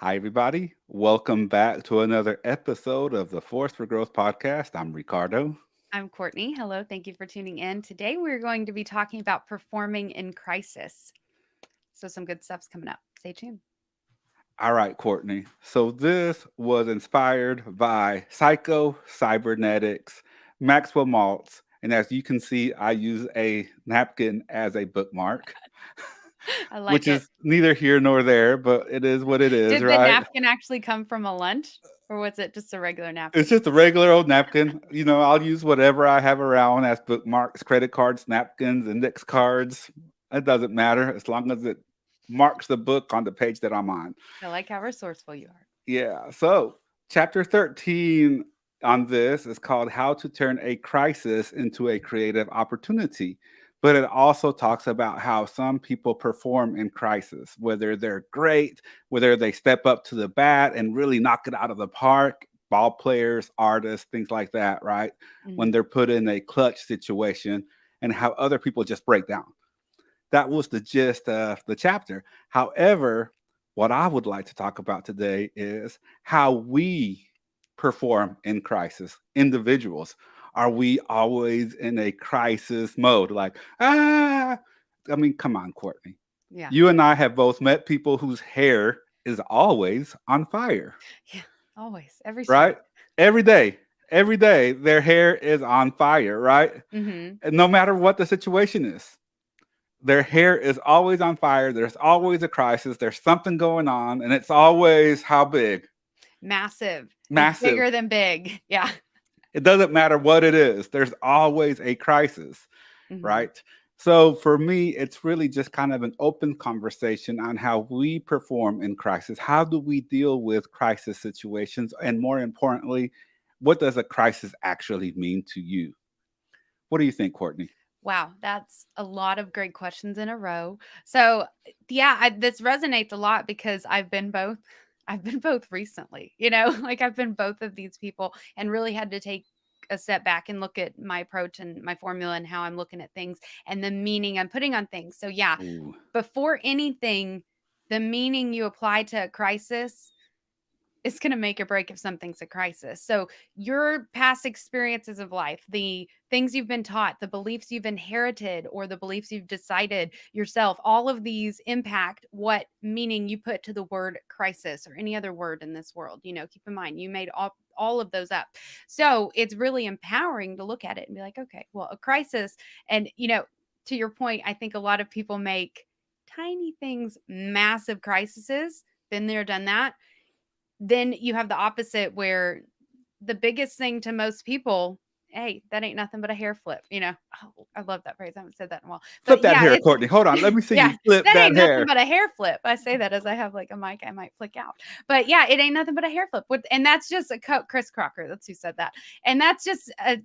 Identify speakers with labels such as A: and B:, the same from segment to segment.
A: Hi, everybody. Welcome back to another episode of the Force for Growth podcast. I'm Ricardo.
B: I'm Courtney. Hello. Thank you for tuning in. Today, we're going to be talking about performing in crisis. So, some good stuff's coming up. Stay tuned.
A: All right, Courtney. So, this was inspired by Psycho Cybernetics, Maxwell Maltz. And as you can see, I use a napkin as a bookmark,
B: I like
A: which
B: it.
A: is neither here nor there, but it is what it is,
B: Did the
A: right?
B: napkin actually come from a lunch or was it just a regular
A: It's
B: napkin?
A: just a regular old napkin. I'll use whatever I have around as bookmarks, credit cards, napkins, index cards. It doesn't matter as long as it marks the book on the page that I'm on.
B: I like how resourceful you are.
A: Yeah. So, chapter 13 on this is called How to Turn a Crisis into a Creative Opportunity. But it also talks about how some people perform in crisis, whether they're great, whether they step up to the bat and really knock it out of the park, ball players, artists, things like that, right? When
B: Mhm.
A: they're put in a clutch situation, and how other people just break down. That was the gist of the chapter. However, what I would like to talk about today is how we perform in crisis. Individuals, are we always in a crisis mode? Like, I mean, come on, Courtney.
B: Yeah.
A: You and I have both met people whose hair is always on fire,
B: Yeah. Always. Every
A: right?
B: strand.
A: Every day, their hair is on fire, right?
B: Hmm.
A: And no matter what the situation is, their hair is always on fire. There's always a crisis. There's something going on, and it's always how big?
B: Massive. It's
A: Massive.
B: bigger than big. Yeah.
A: It doesn't matter what it is. There's always a crisis,
B: Hmm.
A: right? So for me, it's really just kind of an open conversation on how we perform in crisis. How do we deal with crisis situations? And more importantly, what does a crisis actually mean to you? What do you think, Courtney?
B: Wow, that's a lot of great questions in a row. So, yeah, this resonates a lot because I've been both. I've been both recently, like I've been both of these people and really had to take a step back and look at my approach and my formula and how I'm looking at things and the meaning I'm putting on things. So, yeah,
A: Ooh.
B: before anything, the meaning you apply to a crisis it's going to make or break if something's a crisis. So, your past experiences of life, the things you've been taught, the beliefs you've inherited, or the beliefs you've decided yourself, all of these impact what meaning you put to the word crisis or any other word in this world. Keep in mind, you made all of those up. So, it's really empowering to look at it and be like, okay, well, a crisis. And, to your point, I think a lot of people make tiny things massive crises. Been there, done that. Then you have the opposite where the biggest thing to most people, hey, that ain't nothing but a hair flip, you know? Oh, I love that phrase. I haven't said that in a while.
A: Flip
B: But
A: that
B: yeah,
A: hair,
B: it's
A: Courtney. Hold on. Let me see you
B: yeah,
A: flip
B: that
A: that
B: ain't nothing
A: hair.
B: but a hair flip. I say that as I have like a mic, I might flick out. But yeah, it ain't nothing but a hair flip. And that's just Chris Crocker. That's who said that. And that's just a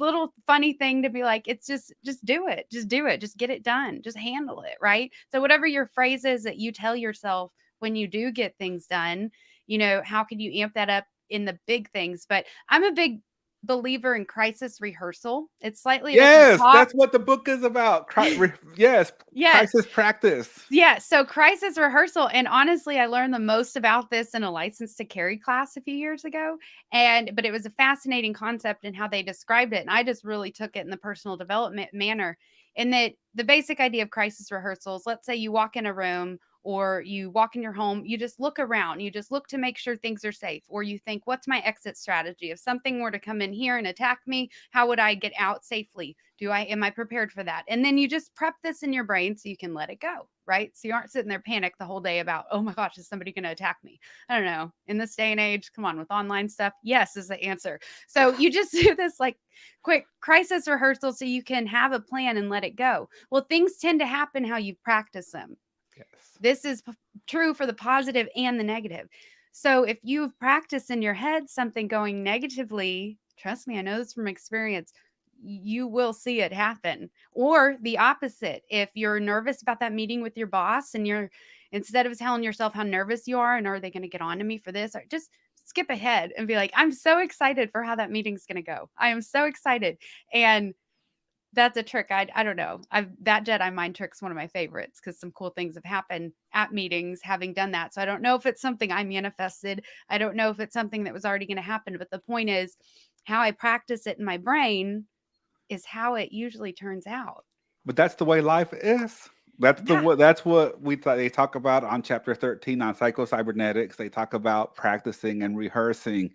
B: little funny thing to be like, it's just do it. Just do it. Just get it done. Just handle it. Right. So whatever your phrase is that you tell yourself when you do get things done, how can you amp that up in the big things? But I'm a big believer in crisis rehearsal. It's slightly different
A: Yes,
B: talk.
A: that's what the book is about. Yes,
B: Yes.
A: crisis practice.
B: Yeah, so crisis rehearsal, and honestly, I learned the most about this in a license to carry class a few years ago. But it was a fascinating concept in how they described it. And I just really took it in the personal development manner. In that the basic idea of crisis rehearsals, let's say you walk in a room or you walk in your home, you just look around, you just look to make sure things are safe, or you think, what's my exit strategy? If something were to come in here and attack me, how would I get out safely? Am I prepared for that? And then you just prep this in your brain so you can let it go, right? So you aren't sitting there panicked the whole day about, oh my gosh, is somebody going to attack me? I don't know. In this day and age, come on, with online stuff, yes is the answer. So you just do this like quick crisis rehearsal so you can have a plan and let it go. Well, things tend to happen how you practice them.
A: Yes.
B: This is true for the positive and the negative. So if you've practiced in your head something going negatively, trust me, I know this from experience, you will see it happen. Or the opposite. If you're nervous about that meeting with your boss and you're instead of telling yourself how nervous you are and are they going to get on to me for this, or just skip ahead and be like, I'm so excited for how that meeting's going to go. I am so excited. And That's a trick. I don't know. That Jedi mind trick's one of my favorites because some cool things have happened at meetings having done that. So I don't know if it's something I manifested. I don't know if it's something that was already going to happen. But the point is, how I practice it in my brain is how it usually turns out.
A: But that's the way life is.
B: Yeah.
A: That's what we thought they talk about on chapter 13 on psychocybernetics. They talk about practicing and rehearsing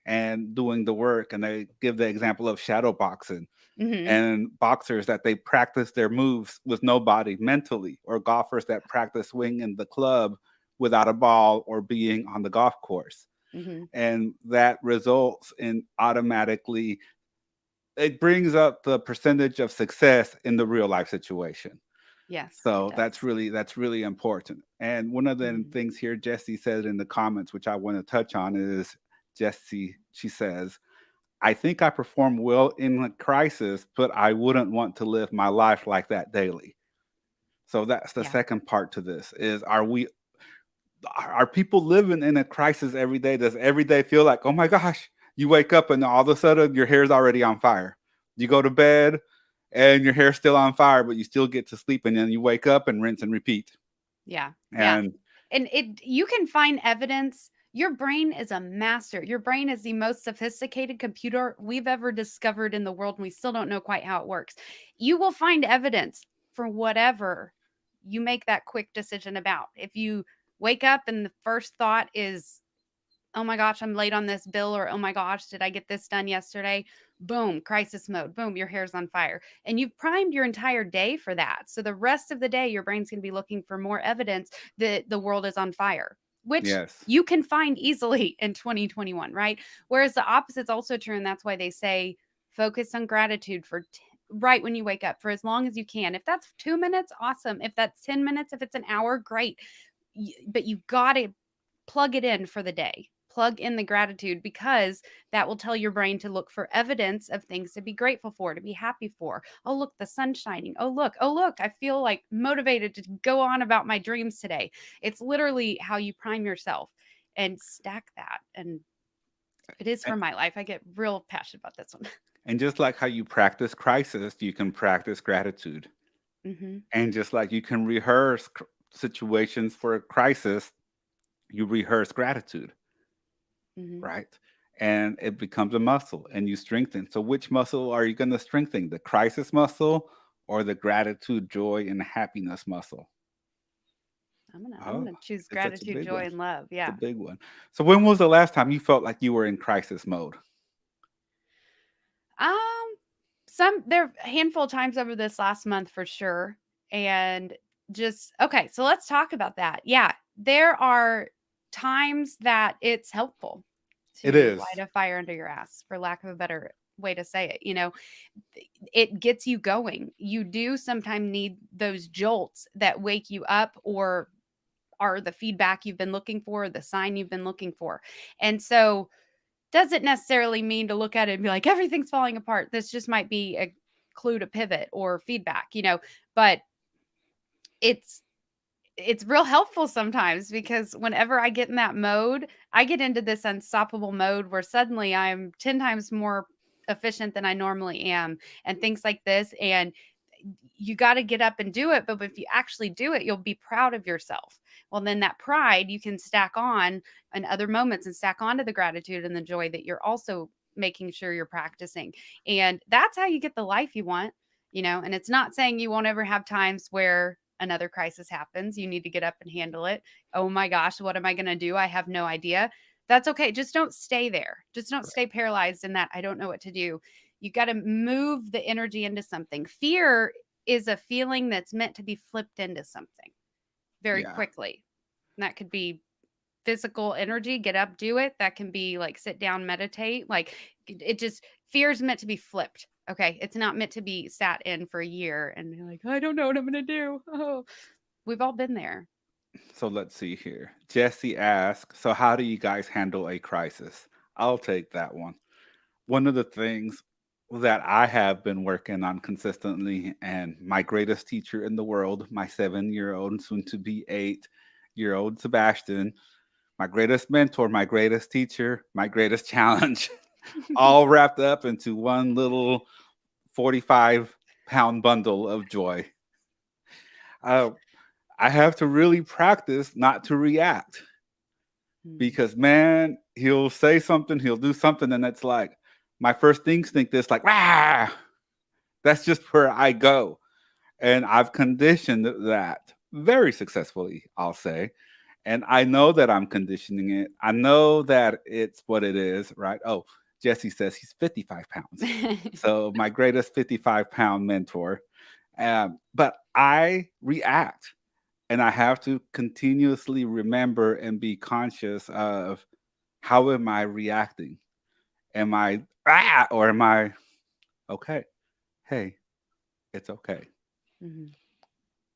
A: and doing the work, and they give the example of shadow boxing
B: Hmm.
A: and boxers that they practice their moves with nobody mentally, or golfers that practice swinging the club without a ball or being on the golf course.
B: Hmm.
A: And that results in automatically, it brings up the percentage of success in the real life situation.
B: Yes, it
A: So
B: does.
A: that's really important. And one of the
B: Hmm.
A: things here Jesse said in the comments, which I want to touch on, is Jesse. She says, "I think I perform well in a crisis, but I wouldn't want to live my life like that daily." So that's the
B: Yeah.
A: second part to this: is are people living in a crisis every day? Does every day feel like, oh my gosh, you wake up and all of a sudden your hair's already on fire? You go to bed and your hair's still on fire, but you still get to sleep, and then you wake up and rinse and repeat.
B: Yeah. Yeah.
A: And
B: And you can find evidence. Your brain is a master. Your brain is the most sophisticated computer we've ever discovered in the world, and we still don't know quite how it works. You will find evidence for whatever you make that quick decision about. If you wake up and the first thought is, oh my gosh, I'm late on this bill, or oh my gosh, did I get this done yesterday? Boom, crisis mode. Boom, your hair's on fire. And you've primed your entire day for that. So the rest of the day, your brain's going to be looking for more evidence that the world is on fire, which
A: yes,
B: you can find easily in 2021, right? Whereas the opposite's also true. And that's why they say focus on gratitude for right when you wake up for as long as you can. If that's 2 minutes, awesome. If that's 10 minutes, if it's an hour, great. But you got to plug it in for the day. Plug in the gratitude because that will tell your brain to look for evidence of things to be grateful for, to be happy for. Oh, look, the sun's shining. Oh, look, I feel like motivated to go on about my dreams today. It's literally how you prime yourself and stack that. And it is
A: and,
B: for my life. I get real passionate about this one.
A: and just like how you practice crisis, you can practice gratitude.
B: Hmm.
A: And just like you can rehearse situations for a crisis, you rehearse gratitude,
B: Hmm.
A: right? And it becomes a muscle and you strengthen. So, which muscle are you going to strengthen? The crisis muscle or the gratitude, joy, and happiness muscle?
B: I'm
A: Oh,
B: gonna choose
A: it's such a
B: gratitude,
A: big
B: joy,
A: one.
B: and love.
A: It's a
B: Yeah.
A: big one. So, when was the last time you felt like you were in crisis mode?
B: Um, some there a handful of times over this last month for sure. And just okay, so let's talk about that. Yeah, there are times that it's helpful
A: It
B: to
A: is.
B: light a fire under your ass, for lack of a better way to say it. It gets you going. You do sometimes need those jolts that wake you up or are the feedback you've been looking for, the sign you've been looking for. And so doesn't necessarily mean to look at it and be like, everything's falling apart. This just might be a clue to pivot or feedback. But it's it's real helpful sometimes because whenever I get in that mode, I get into this unstoppable mode where suddenly I'm 10 times more efficient than I normally am and things like this. And you got to get up and do it. But if you actually do it, you'll be proud of yourself. Well, then that pride you can stack on in other moments and stack onto the gratitude and the joy that you're also making sure you're practicing. And that's how you get the life you want. And it's not saying you won't ever have times where another crisis happens. You need to get up and handle it. Oh my gosh, what am I going to do? I have no idea. That's okay. Just don't stay there. Just don't stay paralyzed in that I don't know what to do. You got to move the energy into something. Fear is a feeling that's meant to be flipped into something very
A: Yeah.
B: quickly. And that could be physical energy, get up, do it. That can be like sit down, meditate. Like it just fear is meant to be flipped. Okay. It's not meant to be sat in for a year and you're like, I don't know what I'm gonna do. Oh, we've all been there.
A: So let's see here. Jesse asks, so how do you guys handle a crisis? I'll take that one. One of the things that I have been working on consistently, and my greatest teacher in the world, my 7-year-old, soon to be 8-year old Sebastian, my greatest mentor, my greatest teacher, my greatest challenge, all wrapped up into one little 45 pound bundle of joy. Uh, I have to really practice not to react
B: Mm.
A: because, man, he'll say something, he'll do something, and it's like my first instinct is like, ah, that's just where I go. And I've conditioned that very successfully, I'll say. And I know that I'm conditioning it. I know that it's what it is, right? Oh, Jesse says he's 55 pounds. So my greatest 55-pound mentor. But I react, and I have to continuously remember and be conscious of how am I reacting? Am I or am I okay? Hey, it's okay.
B: Mhm.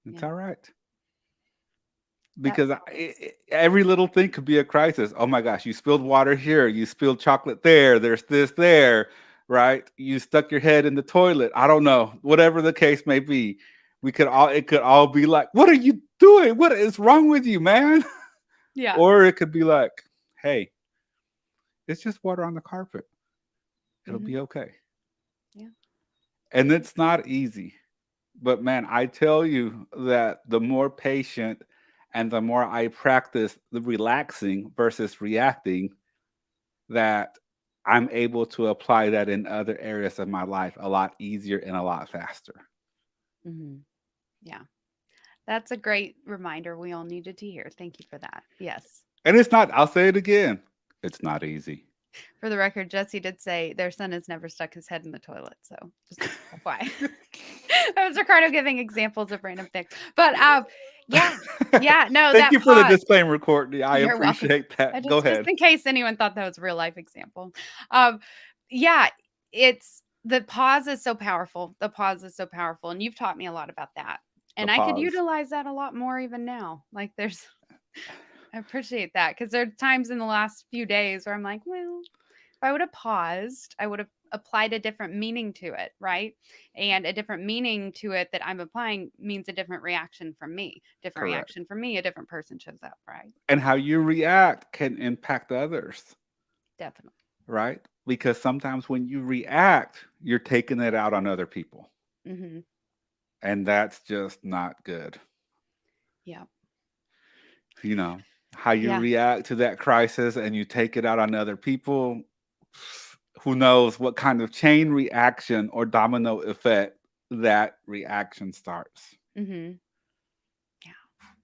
A: It's
B: Yeah,
A: all right.
B: that
A: Because
B: pause.
A: every little thing could be a crisis. Oh my gosh, you spilled water here, you spilled chocolate there, there's this there, right? You stuck your head in the toilet. I don't know, whatever the case may be. It could all be like, what are you doing? What is wrong with you, man?
B: Yeah.
A: Or it could be like, hey, it's just water on the carpet. It'll
B: Hmm.
A: be okay.
B: Yeah.
A: And it's not easy. But man, I tell you that the more patient and the more I practice the relaxing versus reacting, that I'm able to apply that in other areas of my life a lot easier and a lot faster.
B: Hmm. Yeah. That's a great reminder we all needed to hear. Thank you for that. Yes.
A: And it's not, I'll say it again, it's not easy.
B: For the record, Jesse did say their son has never stuck his head in the toilet. So just FYI. That was Ricardo giving examples of random things. But yeah. Yeah. No,
A: Thank
B: that
A: you for the
B: pause.
A: disclaimer, Courtney. I
B: You're welcome.
A: appreciate that. Go
B: Just
A: ahead.
B: in case anyone thought that was a real life example. Um, yeah, it's the pause is so powerful. The pause is so powerful. And you've taught me a lot about that.
A: The
B: And I could
A: pause.
B: utilize that a lot more even now. Like there's I appreciate that because there are times in the last few days where I'm like, well, if I would have paused, I would have applied a different meaning to it, right? And a different meaning to it that I'm applying means a different reaction from me. Different
A: Correct.
B: reaction from me, a different person shows up, right?
A: And how you react can impact others,
B: Definitely.
A: right? Because sometimes when you react, you're taking it out on other people.
B: Hmm.
A: And that's just not good.
B: Yeah.
A: You know, how you
B: Yeah.
A: react to that crisis and you take it out on other people, who knows what kind of chain reaction or domino effect that reaction starts.
B: Hmm. Yeah.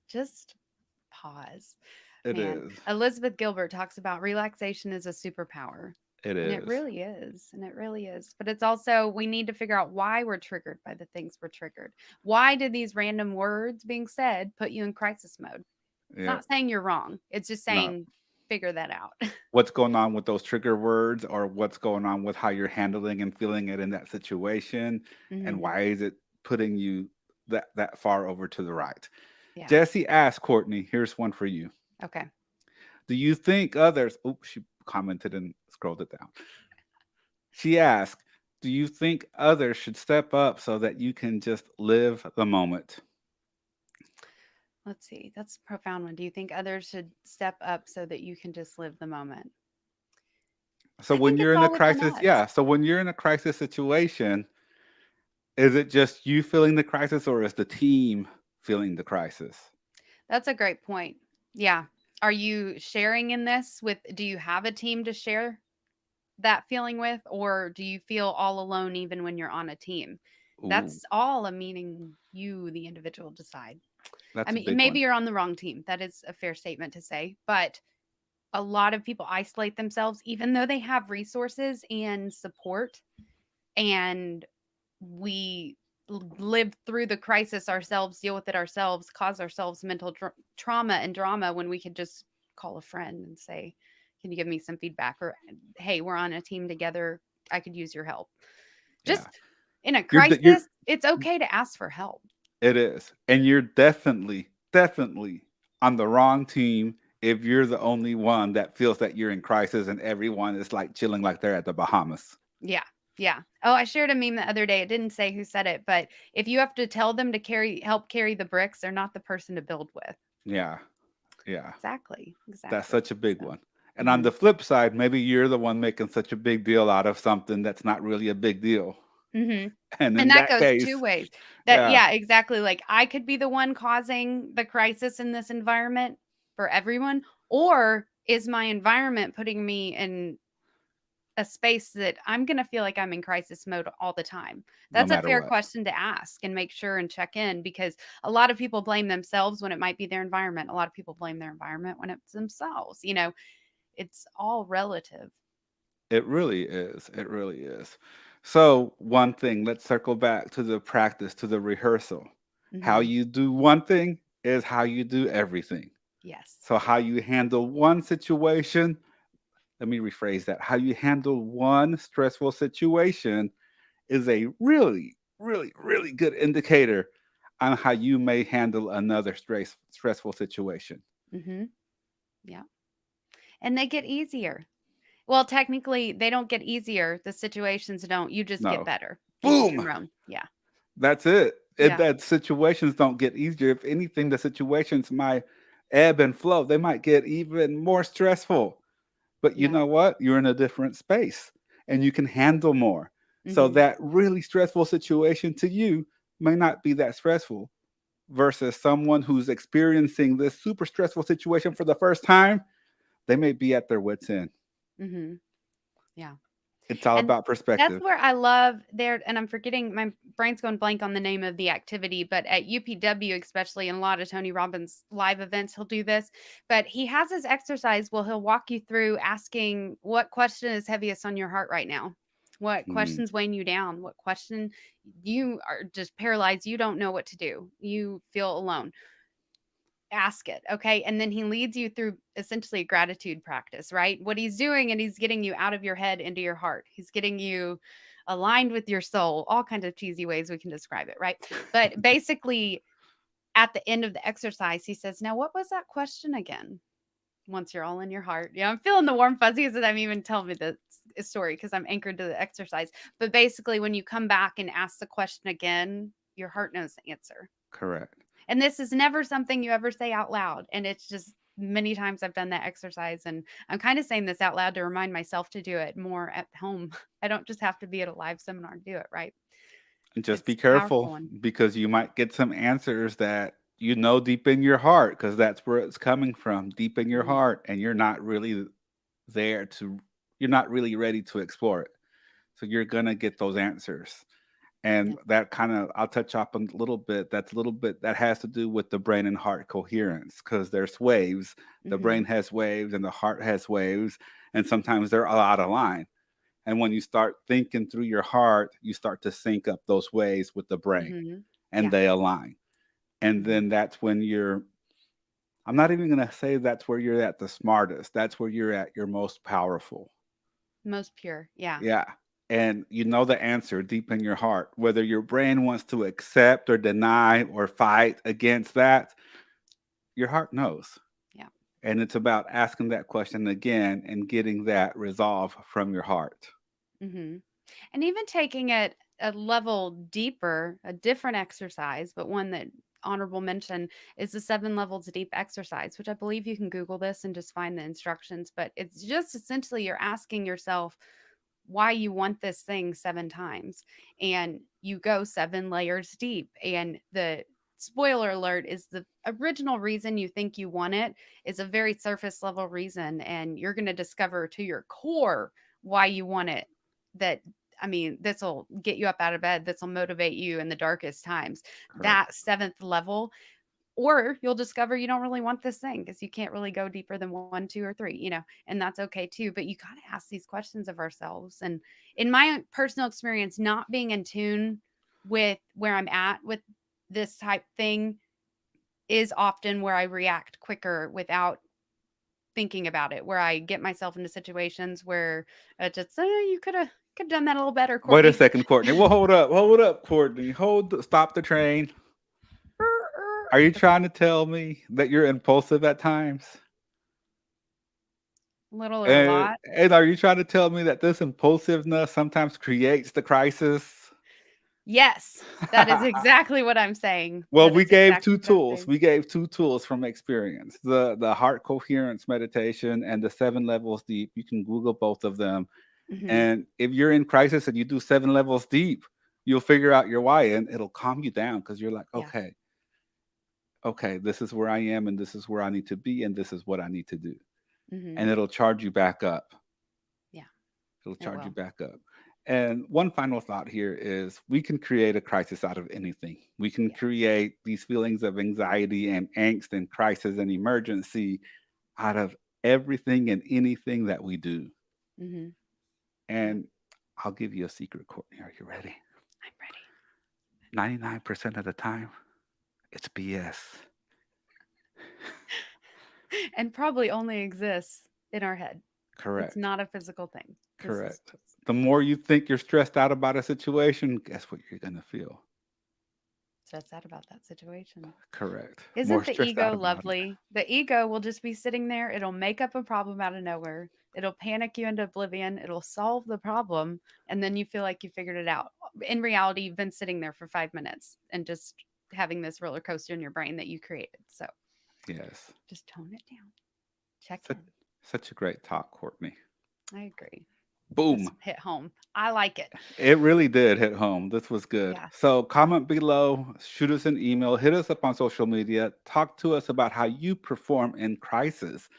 B: Just pause.
A: It
B: Man,
A: is.
B: Elizabeth Gilbert talks about relaxation is a superpower.
A: It
B: And it
A: is.
B: really is. And it really is. But it's also, we need to figure out why we're triggered by the things we're triggered. Why did these random words being said put you in crisis mode? It's
A: Yeah.
B: not saying you're wrong. It's just
A: No.
B: saying, figure that out.
A: What's going on with those trigger words or what's going on with how you're handling and feeling it in that situation, and
B: Hmm.
A: why is it putting you that far over to the right?
B: Yeah.
A: Jesse asked Courtney, here's one for you.
B: Okay.
A: Do you think others, oops, she commented and scrolled it down. She asked, do you think others should step up so that you can just live the moment?
B: Let's see. That's a profound one. Do you think others should step up so that you can just live the moment?
A: So
B: I
A: when
B: think
A: you're
B: it's
A: in a
B: all within
A: crisis,
B: us.
A: yeah. So when you're in a crisis situation, is it just you feeling the crisis or is the team feeling the crisis?
B: That's a great point. Yeah. Are you sharing in this with, do you have a team to share that feeling with, or do you feel all alone even when you're on a team?
A: Ooh,
B: That's all a meaning you, the individual, decide. I
A: that's a
B: mean,
A: big
B: maybe
A: one.
B: you're on the wrong team. That is a fair statement to say, but a lot of people isolate themselves, even though they have resources and support. And we live through the crisis ourselves, deal with it ourselves, cause ourselves mental trauma and drama when we could just call a friend and say, can you give me some feedback? Or, hey, we're on a team together. I could use your help.
A: Yeah.
B: Just in a
A: You're
B: crisis, it's okay to ask for help.
A: it is. And you're definitely on the wrong team if you're the only one that feels that you're in crisis and everyone is like chilling like they're at the Bahamas.
B: Yeah. Yeah. Oh, I shared a meme the other day. It didn't say who said it, but if you have to tell them to help carry the bricks, they're not the person to build with.
A: Yeah. Yeah.
B: Exactly.
A: That's
B: Exactly.
A: such a big
B: So,
A: one. And on
B: mhm.
A: the flip side, maybe you're the one making such a big deal out of something that's not really a big deal.
B: Mhm.
A: And
B: And
A: in
B: that
A: that
B: goes 2
A: case,
B: ways. That
A: yeah,
B: yeah, exactly, like, I could be the one causing the crisis in this environment for everyone, or is my environment putting me in a space that I'm gonna feel like I'm in crisis mode all the time?
A: no
B: That's a
A: matter
B: fair
A: what.
B: question to ask and make sure and check in because a lot of people blame themselves when it might be their environment. A lot of people blame their environment when it's themselves, it's all relative.
A: It really is. It really is. So, one thing, let's circle back to the practice, to the rehearsal. How
B: Mhm.
A: you do one thing is how you do everything.
B: Yes.
A: So, how you handle one situation, let me rephrase that. How you handle one stressful situation is a really, really, really good indicator on how you may handle another stressful situation.
B: Mhm. Yeah. And they get easier. Well, technically, they don't get easier. The situations don't. You just get
A: No.
B: better. Each
A: Boom.
B: your own. Yeah.
A: That's it. And
B: Yeah.
A: that situations don't get easier. If anything, the situations might ebb and flow. They might get even more stressful. But you
B: Yeah.
A: know what? You're in a different space and you can handle more. So
B: Mhm.
A: that really stressful situation to you may not be that stressful versus someone who's experiencing this super stressful situation for the first time. They may be at their wits' end.
B: Mhm. Yeah.
A: It's all
B: And
A: about
B: that's
A: perspective.
B: where I love there and I'm forgetting my brain's going blank on the name of the activity, but at UPW, especially in a lot of Tony Robbins live events, he'll do this. But he has his exercise where he'll walk you through asking what question is heaviest on your heart right now? What
A: Mm,
B: questions weighing you down? What question you are just paralyzed? You don't know what to do. You feel alone, ask it. Okay. And then he leads you through essentially a gratitude practice, right? What he's doing, and he's getting you out of your head into your heart. He's getting you aligned with your soul, all kinds of cheesy ways we can describe it, right? But basically, at the end of the exercise, he says, now, what was that question again? Once you're all in your heart. Yeah, I'm feeling the warm fuzzies as I'm even telling me the story because I'm anchored to the exercise. But basically, when you come back and ask the question again, your heart knows the answer.
A: correct.
B: And this is never something you ever say out loud. And it's just many times I've done that exercise. And I'm kind of saying this out loud to remind myself to do it more at home. I don't just have to be at a live seminar to do it, right?
A: And just be
B: It's powerful.
A: careful
B: And
A: because you might get some answers that you know deep in your heart because that's where it's coming from, deep in your
B: mhm,
A: heart, and there to you're not really ready to explore it. So you're gonna get those answers.
B: yeah.
A: And that kind of I'll touch up on a little bit. That's a little bit that has to do with the brain and heart coherence because there's waves. The brain
B: Hmm.
A: has waves and the heart has waves, and sometimes they're out of line. And when you start thinking through your heart, you start to sync up those waves with the brain
B: Hmm.
A: and
B: Yeah.
A: they align. And
B: Hmm.
A: then that's when I'm not even going to say that's where you're at the smartest. That's where you're at your most powerful.
B: Most pure. Yeah.
A: Yeah. And you know the answer deep in your heart. Whether your brain wants to accept or deny or fight against that, your heart knows.
B: Yeah.
A: And it's about asking that question again and getting that resolve from your heart.
B: Hmm. And even taking it a level deeper, a different exercise, but one that honorable mention is the 7 levels deep exercise, which I believe you can Google this and just find the instructions. But it's just essentially you're asking yourself why you want this thing 7 times. And you go 7 layers deep. And the spoiler alert is the original reason you think you want it is a very surface level reason. And you're going to discover to your core why you want it that I mean, this will get you up out of bed. This will motivate you in the darkest times.
A: Correct.
B: That seventh level, or you'll discover you don't really want this thing because you can't really go deeper than 1, 2, or 3, and that's okay too. But you got to ask these questions of ourselves. And in my personal experience, not being in tune with where I'm at with this type thing is often where I react quicker without thinking about it, where I get myself into situations where it's just, you could have done that a little better,
A: Wait a
B: Courtney.
A: second, Courtney. Well, hold up, Courtney. Stop the train. Are you
B: Okay,
A: trying to tell me that you're impulsive at times?
B: little or a
A: And,
B: lot.
A: and are you trying to tell me that this impulsiveness sometimes creates the crisis?
B: Yes, that is exactly what I'm saying.
A: Well,
B: That
A: we
B: is
A: gave
B: exactly
A: two
B: what I'm
A: tools.
B: saying.
A: We gave two tools from experience. The heart coherence meditation and the 7 levels deep. You can Google both of them.
B: Mhm.
A: And if you're in crisis and you do 7 levels deep, You'll figure out your why, and it'll calm you down because you're like,
B: Yeah.
A: okay, this is where I am, and this is where I need to be, and this is what I need to do.
B: Hmm.
A: And it'll charge you back up.
B: Yeah.
A: It'll
B: It
A: charge you
B: will.
A: back up. And one final thought here is we can create a crisis out of anything. We can
B: Yeah.
A: create these feelings of anxiety and angst and crisis and emergency out of everything and anything that we do.
B: Hmm. Yeah.
A: And I'll give you a secret, Courtney. Are you ready?
B: I'm ready.
A: 99% of the time, it's BS.
B: And probably only exists in our head. It's
A: Correct.
B: not a physical thing. This is
A: Correct.
B: just
A: The more you think you're stressed out about a situation, guess what you're going to feel?
B: stressed out about that situation.
A: Correct. More
B: Isn't the
A: stressed out
B: ego
A: about it.
B: lovely? The ego will just be sitting there. It'll make up a problem out of nowhere. It'll panic you into oblivion. It'll solve the problem. And then you feel like you figured it out. In reality, you've been sitting there for 5 minutes and just having this roller coaster in your brain that you created. So
A: Yes.
B: just tone it down. Check
A: Such,
B: in.
A: such a great talk, Courtney.
B: I agree. This
A: Boom.
B: hit home. I like it.
A: It really did hit home. This was good.
B: Yeah.
A: So, comment below, shoot us an email, hit us up on social media, talk to us about how you perform in crisis.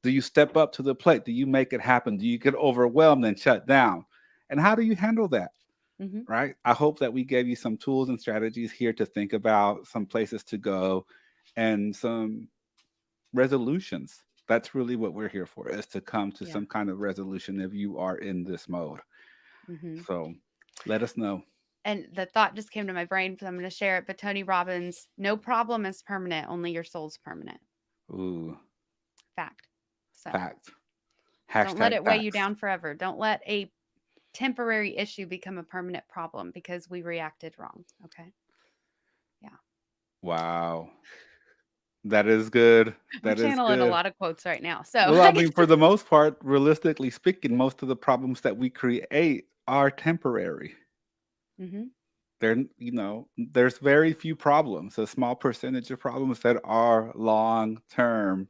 A: Do you step up to the plate? Do you make it happen? Do you get overwhelmed and shut down? And how do you handle that?
B: Hmm.
A: Right? I hope that we gave you some tools and strategies here to think about, some places to go, and some resolutions. That's really what we're here for, is to come to
B: Yeah.
A: some kind of resolution if you are in this mode.
B: Hmm.
A: So let us know.
B: And the thought just came to my brain, so I'm going to share it. But Tony Robbins, no problem is permanent, only your soul's permanent.
A: Ooh,
B: Fact. So
A: facts.
B: don't let
A: Hashtag
B: it weigh you
A: facts.
B: down forever. Don't let a temporary issue become a permanent problem because we reacted wrong. Okay. Yeah.
A: Wow. That is good.
B: I'm
A: That is
B: channeling a
A: good.
B: lot of quotes right now. So
A: Well,
B: I
A: I
B: guess.
A: mean, for the most part, realistically speaking, most of the problems that we create are temporary.
B: Hmm.
A: There's very few problems, a small percentage of problems that are long term,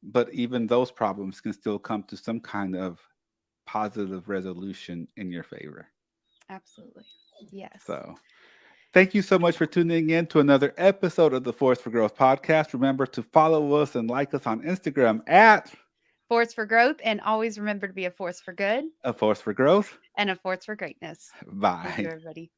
A: but even those problems can still come to some kind of positive resolution in your favor.
B: Absolutely. Yes.
A: So, thank you so much for tuning in to another episode of the Force for Growth podcast. Remember to follow us and like us on Instagram at
B: Force for growth. And always remember to be a force for good
A: A Force for Growth.
B: and a force for greatness. Thank you,
A: Bye.
B: everybody.